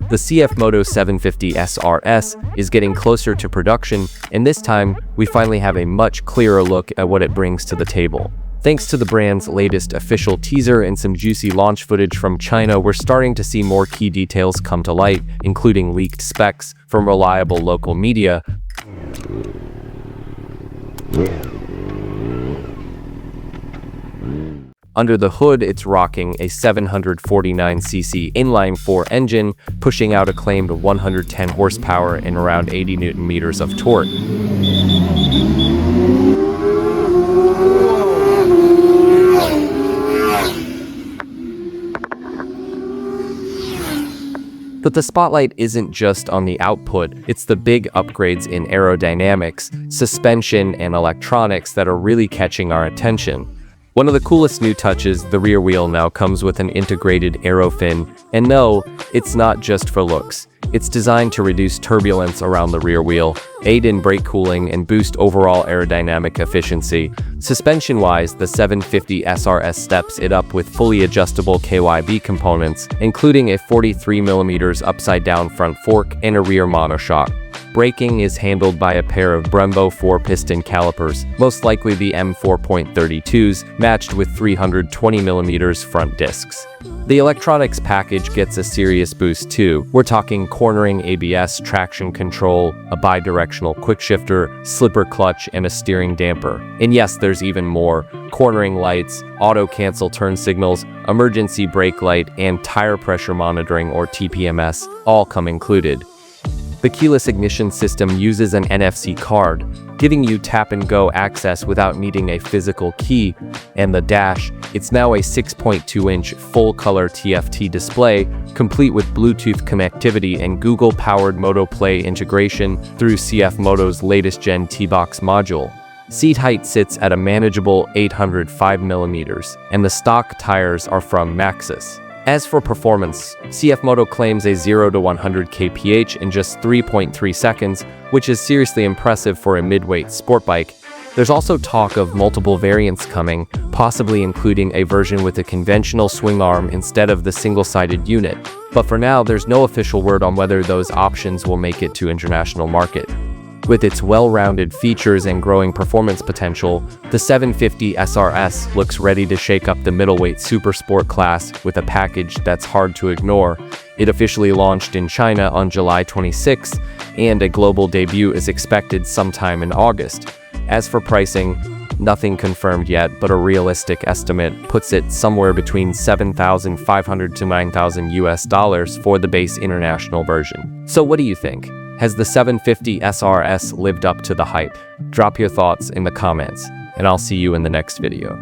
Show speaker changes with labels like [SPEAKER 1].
[SPEAKER 1] The CFMoto 750SR-S is getting closer to production, and this time, we finally have a much clearer look at what it brings to the table. Thanks to the brand's latest official teaser and some juicy launch footage from China, we're starting to see more key details come to light, including leaked specs from reliable local media. Under the hood, it's rocking a 749cc inline-four engine, pushing out a claimed 110 horsepower and around 80 Nm of torque. But the spotlight isn't just on the output, it's the big upgrades in aerodynamics, suspension, and electronics that are really catching our attention. One of the coolest new touches, the rear wheel now comes with an integrated aero fin, and no, it's not just for looks. It's designed to reduce turbulence around the rear wheel, aid in brake cooling, and boost overall aerodynamic efficiency. Suspension-wise, the 750SR-S steps it up with fully adjustable KYB components, including a 43mm upside-down front fork and a rear monoshock. Braking is handled by a pair of Brembo 4-piston calipers, most likely the M4.32s, matched with 320mm front discs. The electronics package gets a serious boost too. We're talking cornering ABS, traction control, a bi-directional quickshifter, slipper clutch, and a steering damper. And yes, there's even more. Cornering lights, auto-cancel turn signals, emergency brake light, and tire pressure monitoring or TPMS all come included. The keyless ignition system uses an NFC card, giving you tap-and-go access without needing a physical key, and the dash, it's now a 6.2-inch full-color TFT display, complete with Bluetooth connectivity and Google-powered MotoPlay integration through CFMoto's latest Gen T-Box module. Seat height sits at a manageable 805mm, and the stock tires are from Maxxis. As for performance, CFMoto claims a 0 to 100 kph in just 3.3 seconds, which is seriously impressive for a mid-weight sport bike. There's also talk of multiple variants coming, possibly including a version with a conventional swing arm instead of the single-sided unit. But for now, there's no official word on whether those options will make it to international market. With its well-rounded features and growing performance potential, the 750SR-S looks ready to shake up the middleweight Supersport class with a package that's hard to ignore. It officially launched in China on July 26th, and a global debut is expected sometime in August. As for pricing, nothing confirmed yet, but a realistic estimate puts it somewhere between $7,500 to $9,000 for the base international version. So what do you think? Has the 750SR-S lived up to the hype? Drop your thoughts in the comments, and I'll see you in the next video.